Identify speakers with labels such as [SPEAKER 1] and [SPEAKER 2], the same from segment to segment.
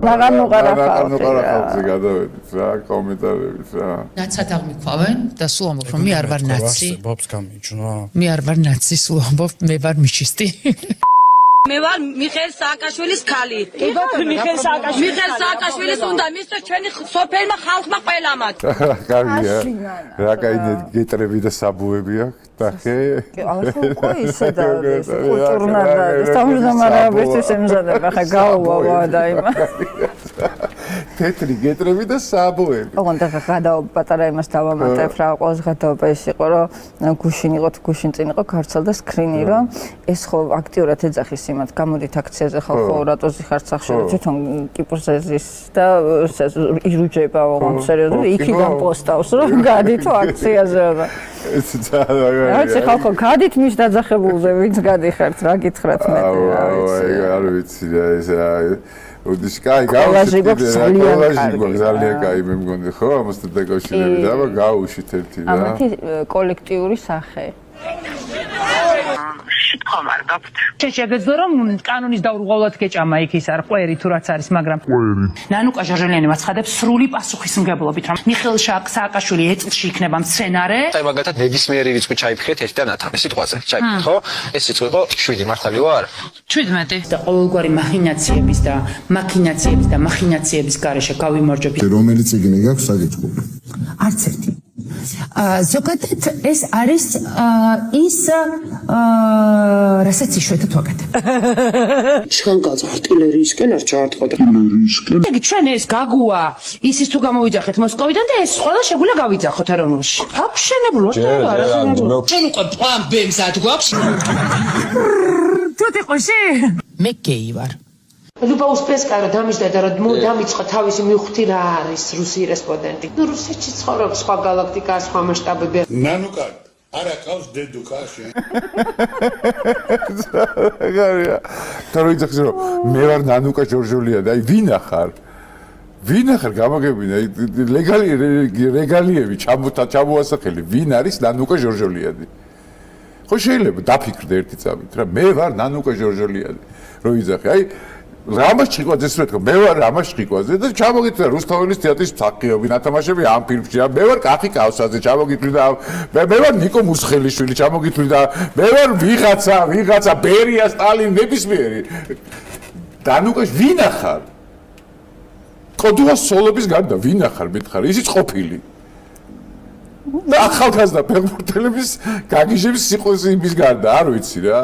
[SPEAKER 1] ნაღარ გადავედით რა კომენტარებით რა.
[SPEAKER 2] ნაცად აღმიქვავენ და სულ ამბობ რომ მე არ ვარ ნაცი.
[SPEAKER 3] ბობს გამიჯნო.
[SPEAKER 2] მე არ ვარ ნაცი, სულ ამბობ მე ვარ მიჩისტი.
[SPEAKER 4] მე ვარ მიხეილ სააკაშვილის ქალი. მიხეილ სააკაშვილის უნდა მისცეს ჩვენი სოფელმა ხალხმა ყველამაც.
[SPEAKER 1] კარგია. რა კაი გეტრები და საბუები აქვს და ხე.
[SPEAKER 5] ახლა უკვე ისე და კულტურნა და სამზამარაბისთვის ემზადება ხა გაუვა და იმა.
[SPEAKER 1] თეთრი გეტრები და საბუები.
[SPEAKER 5] ოღონდ ახლა გადაობა პატარა იმას დავამატებ რა, ყოველს გადაობა ის იყო რომ გუშინ იყო გუშინ წინ იყო ქართულ და სკრინი რომ ეს ხო აქტიურად ეძახის იმათ გამოდით აქციაზე ხალხო რატო ზიხარ სახში თვითონ კიპრზე ზის და ირუჯება ოღონდ სერიოზულად იქიდან პოსტავს რომ გადით აქციაზე და
[SPEAKER 1] ეს ძალიან
[SPEAKER 5] რა ხალხო გადით მის დაძახებულზე ვინც გადიხართ რა გითხრათ მე
[SPEAKER 1] არ ვიცი რა ეს ოდიშ კაი გავუშვით ძალიან კაი მე მგონი ხო ამასთან დაკავშირებით აბა გავუშვით ერთი რა
[SPEAKER 5] ამათი კოლექტიური სახე
[SPEAKER 4] ხომარ გაქვთ.
[SPEAKER 2] შეგეძლო რომ კანონის დაურღვევლად გეჭამა იქ ის არ ყვერი თუ რაც არის, მაგრამ ნანუკა ჟორჟელიანი მაცხადებს სრული პასუხისმგებლობით, რომ მიხეილ სააკაშვილი ეწლში იქნება მცენარე.
[SPEAKER 6] აი მაგალითად ნებისმიერი რიცხვი ჩაიფიქრეთ 1 და 10 სიტყვაზე. ჩაიფიქრეთ, ხო? ეს სიტყვა იყო 7, მართალი ვარ?
[SPEAKER 2] 17 და ყოველგვარი მახინაციების და მახინაციების გარეშე გავიმარჯვებით.
[SPEAKER 3] რომელიც იგინე გაქვს საკითხი?
[SPEAKER 2] არც ერთი. ზოგადად ეს არის ის რასაც იშვიათად ვაკეთებ.
[SPEAKER 4] შენ გაწარტილერიისკენ არ ჩაარტყოდა.
[SPEAKER 2] იგი ჩვენ ეს გაგუა ისის თუ გამოვიძახეთ მოსკოვიდან და ეს ყველა შეგვიძლია გავიძახოთ ეროვნულში. აფშენებლო არა შენებლო. ჩვენ უკვე პლან B მზად გვაქვს. თუ ტიყოში? მე გეი ვარ.
[SPEAKER 7] Люба Успенская დამიჯდა რომ დამიწყო თავისი მივხვდი რა არის რუსი რესპონდენტი. ნუ რუსეთში ცხოვრობს სხვა გალაქტიკა, სხვა მასშტაბები.
[SPEAKER 3] ნანუკა არა ყავს დედუკაში.
[SPEAKER 1] გარია. თორეიძახს რომ მე ვარ ნანუკა ჟორჟოლიანი, აი ვინა ხარ? ვინ ახარ გამოგებინა რეგალიები ჩამოასახელი ვინ არის ნანუკა ჟორჟოლიანი? ხო შეიძლება დაფიქრდე ერთი წამით რა მე ვარ ნანუკა ჟორჟოლიანი. რო იძახე აი რამას ჭიკვაძეს ვეთქო მე ვარ რამას ჭიკვაძე და ჩამოგიწევ რუსთაველის თეატრის ფაქტიები ნათამაშები ამ ფილმში მე ვარ კახი კავსაძე ჩამოგიწევ და მე ვარ ნიკო მუსხელიშვილი ჩამოგიწევ და მე ვარ ვიღაცა ბერია სტალინი ნებისმიერი დანუკაშ ვინ ახარ კოდუას სოლების გარდა ვინ ახარ მითხარ ისიც ყოფილი და ახალგაზრდა ფეხბურთელების გაგიჟების სიყვის გარდა არ ვიცი რა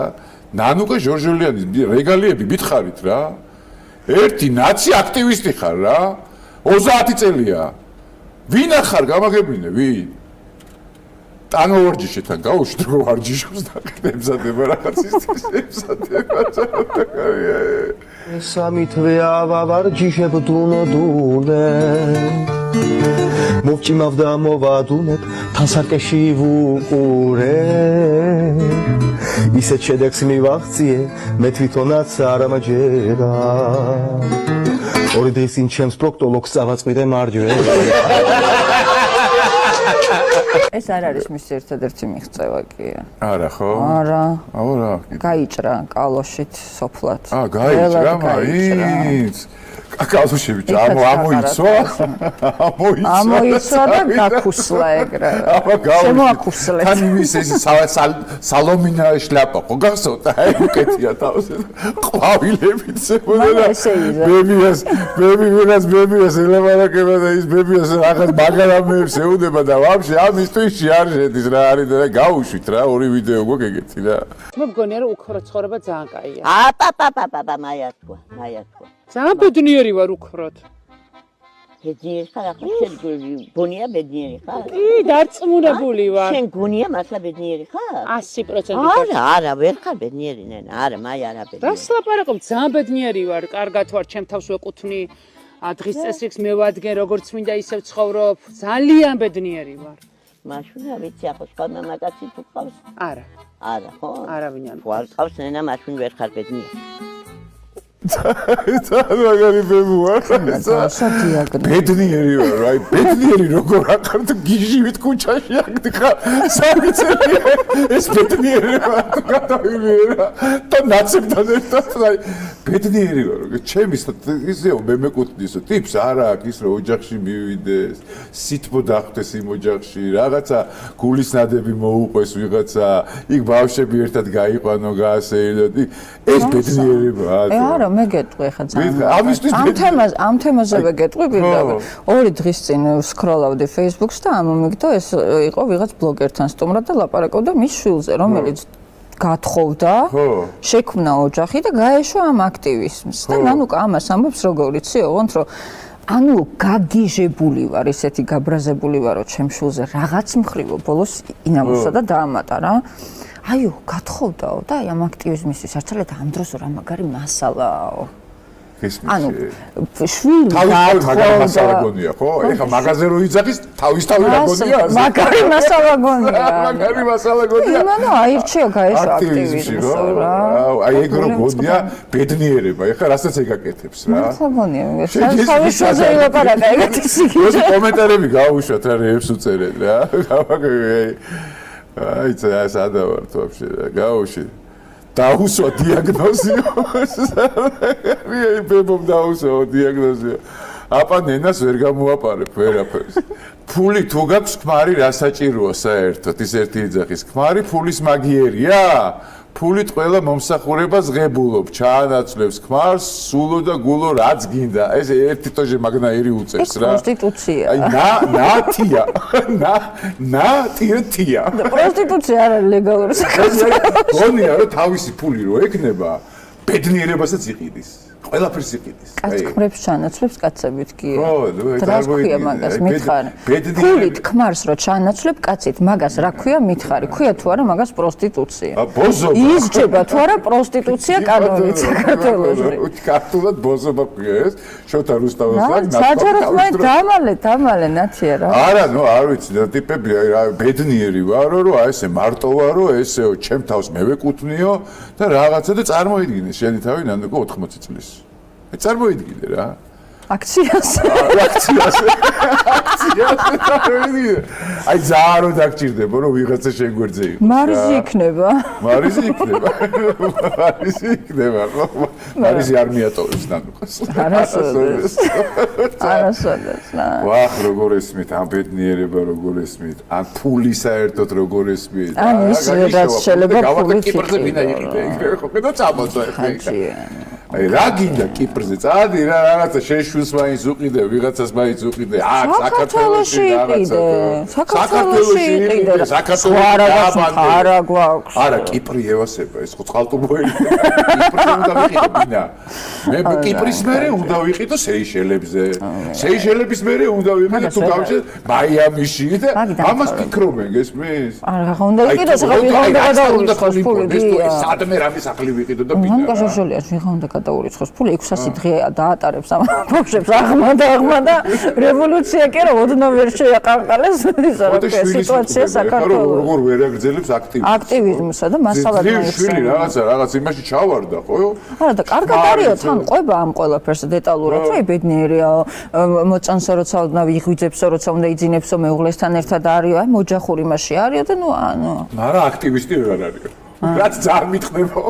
[SPEAKER 1] ნანუკა ჟორჟოლიანის რეგალიები მითხარით რა ერთი ნაცი აქტივისტი ხარ რა 30 წელია ვინ ახარ გამაგებინე ვინ ტანოვარჯიშეთან გაუშვით რო ვარჯიშობს და ემზადება რაღაცისთვის ემზადება
[SPEAKER 8] სამი თვე ავარჯიშებ დუნოდუნე მოვჭიმავ და მოვადუნებ თასარკეში ვუყურე ისეთ შედეგს მივაღწიე მე თვითონაც არ ამჯერა ორი დღის წინ ჩემს პროქტოლოგს წავაწყიდე მარჯვენა
[SPEAKER 5] ეს არ არის მის ერთადერთი მიღწევა კი
[SPEAKER 1] არა ხო
[SPEAKER 5] არა
[SPEAKER 1] არა
[SPEAKER 5] გაიჭრა კალოშით სოფლად
[SPEAKER 1] გაიჭრა მაინც კალოშები ამოიცვა და გაქუსლა ეგრე შემოაქუსლეთ თან იმის ეს სალომინა შლაპა ხო გახსოვთ აი უკეთია თავზე ყვავილებით ზებოდა ბებიას ელემარაკება და ის ბებიას რაღაც მაგარამებს ეუდება და ვაფშე ამისთვის არ შედის რა არის და გაუშვით რა ორი ვიდეო გვაქვს ეგეთი რა
[SPEAKER 2] მე მგონია რომ უქრო ცხოვრება ძალიან კაია
[SPEAKER 4] აპაპაპაპაპა მაიათქვა
[SPEAKER 2] ძალიან ბედნიერი ვარ უქროთ
[SPEAKER 4] ბედნიერი ხარ ახლა შენ გონია ბედნიერი ხარ
[SPEAKER 2] კი დარწმუნებული ვარ
[SPEAKER 4] შენ გონია მართლა ბედნიერი ხარ
[SPEAKER 2] 100%
[SPEAKER 4] არა ვერ ხარ ბედნიერი ნენა არა მაი არა ბედნიერი
[SPEAKER 2] რას ლაპარაკობ ძალიან ბედნიერი ვარ კარგად ვარ ჩემ თავს ვეკუთვნი დღის წესრიგს მევადგენ როგორც მინდა ისევ ცხოვრობ ძალიან ბედნიერი ვარ
[SPEAKER 4] მაშინ ვიცი ახლა სხვა მამაკაცი თუ ყავს
[SPEAKER 2] არა
[SPEAKER 4] არა ხო
[SPEAKER 2] არავინ არ
[SPEAKER 4] ყავს ნენა მაშინ ვერ ხარ ბედნიერი
[SPEAKER 1] მაგარი ბებუა. ბედნიერი ვარ, აი ბედნიერი როგორ ახარ თუ გიჟივით ქუჩაში აკდიხარ. სამიცელი ეს ბედნიერი ვარ, გადავიღერა. და ნაცებთან ერთად აი ბედნიერი ვარ, ჩემი ისეო მე მეკუთვნის ტიპს არა აქვს ის რომ ოჯახში მივიდეს, სითბო დახვდეს იმ ოჯახში, რაღაცა გულისნადები მოუყვეს ვიღაცა, იქ ბავშვები ერთად გაიყვანო, გაასეირდოთ. ეს ბედნიერება.
[SPEAKER 5] არა, მე გეტყვი ხა ძალიან. ამ თემაზე ვეგეტყვი პირდაპირ. 2 დღის წინ სკროლავდი Facebook-ს და ამომიგდო ეს იყო ვიღაც ბლოგერთან სტუმრად და ლაპარაკობდა მის შვილზე, რომელიც გათხოვდა, შექმნა ოჯახი და გაეშვა ამ აქტივიზმს. და ნანუკა ამას ამბობს როგორ იცი, ოღონდ რომ ანუ გაგიჟებული ვარ, ისეთი გაბრაზებული ვარ, რომ ჩემ შვილზე რაღაც მხრივო ბოლოს ინამოსა და დაამატა რა. აიო, გათხოვდაო და აი ამ აქტივიზმისთვის არცალეთ ამ დროს რა მაგარი მასალაო. ანუ შვილი
[SPEAKER 1] მაგარი მასალა გონია, ხო? ეხა მაღაზე რო იძახის, თავისთავად რა გონია?
[SPEAKER 5] მაგარი მასალა გონია.
[SPEAKER 1] მაგარი მასალა გონია.
[SPEAKER 5] იმანო აირჩიო გაეშვა აქტივიზმს რა.
[SPEAKER 1] აი ეგ რო გონია ბედნიერება, ეხა რასაც ეგაკეთებს რა.
[SPEAKER 5] მართლა გონია, თავის შოზე ილაპარაკა ეგეთი სიგიჟე.
[SPEAKER 1] კომენტარები გავუშვათ რა რეებს უწერეთ რა. აი ეს ადავართ ვაფშე რა, გავუშვი. დაუსვა დიაგნოზიო. მე ბებომ დაუსვა დიაგნოზიო. აპა ნენას ვერ გამოაპარებ ვერაფერს. ფული თუ გაქვს ქმარი რა საჭიროა საერთოდ ის ერთი იძახის ქმარი ფულის მაგიერია. ფულით ყველა მომსახურებას ღებულობ, ჩაანაცვლებს ქმარს, სულო და გულო რაც გინდა. ეს ერთი ტოჟე მაგნაირი უწევს რა.
[SPEAKER 5] პროსტიტუცია.
[SPEAKER 1] აი ნათია. ნათია.
[SPEAKER 5] პროსტიტუცია არ არის ლეგალური საქართველოში.
[SPEAKER 1] გონია რომ თავისი ფული რო ეკნება, ბედნიერებასაც იყიდის. ყველაფერს იყიდის.
[SPEAKER 5] კაცს ქმრებს ჩანაცვლებს კაცებით კი.
[SPEAKER 1] ხო,
[SPEAKER 5] რა ქვია მაგას მითხარი. ფულით ქმარს რო ჩანაცვლებ კაცით, მაგას რა ქვია მითხარი. ქვია თუ არა მაგას პროსტიტუცია.
[SPEAKER 1] ბოზობა.
[SPEAKER 5] ისჯება თუ არა პროსტიტუცია კანონით საქართველოში.
[SPEAKER 1] ქართულად ბოზობა ქვია ეს. შოთა რუსთაველს
[SPEAKER 5] საჯაროდ მე დამალე ნათია რა.
[SPEAKER 1] არა, ნუ არ ვიცი და ტიპები რა ბედნიერი ვარო, რომ აი ესე მარტო ვარო, ესეო ჩემ თავს მე ვეკუთვნიო და რაღაცა და წარმოიდგინე შენი თავი ნანუკო 80 წლის. აი წარმოიდგინე რა.
[SPEAKER 5] აქციას.
[SPEAKER 1] აი ზაარო დაგჭირდება რომ ვიღაცა შეგვერძე იყოს.
[SPEAKER 5] მარიზი იქნება.
[SPEAKER 1] მარიზი იქნება ხო? მარიზი არ მიატოვებს ნანუკას.
[SPEAKER 5] არასოდეს.
[SPEAKER 1] ვახ როგორ ესმით ამ ბედნიერება როგორ ესმით ამ ფული საერთოდ როგორ ესმით.
[SPEAKER 5] ან ის რაც შეიძლება ფულით
[SPEAKER 1] იქნება. ხო და წამოწვა ხე. აი რა გინდა კიპრზე წადი რა რაღაცა შეშვილს მაინც უყიდე ვიღაცას მაინც უყიდე აქ საქართველოში რაღაცა საქართველოში იყიდე საქართველოში
[SPEAKER 5] არა გვაქვს
[SPEAKER 1] არა კიპრი ევასება ეს ხო წყალტუბოელი კიპრზე უნდა ვიყიდე ბინა მე კიპრის მერე უნდა ვიყიდო სეიშელებზე სეიშელების მერე უნდა ვიყიდე თუ გავჩე მაიამიში და ამას ფიქრობენ გესმის
[SPEAKER 5] არა ხო უნდა ვიყიდო საერთოდ უნდა გადავიდე
[SPEAKER 1] სადმე რამის ახლი ვიყიდო და ბინა
[SPEAKER 5] რა გაშოშოლია ვიღა უნდა გადაურიცხოს ფული 600 დღე დაატარებს ამ ბავშვებს აღმა და რევოლუცია კი რა ოდნავ ვერ შეაყანყალეს ის სიტუაცია საქართველოს
[SPEAKER 1] როგორ ვერ აგრძელებს
[SPEAKER 5] აქტივიზმსა და მასალად
[SPEAKER 1] შვილი რაღაც იმაში ჩავარდა ხო
[SPEAKER 5] არა და კარგად არისო თან ყვება ამ ყველაფერს დეტალურად რა ბედნიერია მოწანსო როცა უნდა იღვიძებსო როცა უნდა იძინებსო მეუღლესთან ერთად არისო აი მოჯახური მასში არისო და ნუ ანუ
[SPEAKER 1] არა აქტივისტი ვერ არისო რაც ძალიან მითხნებო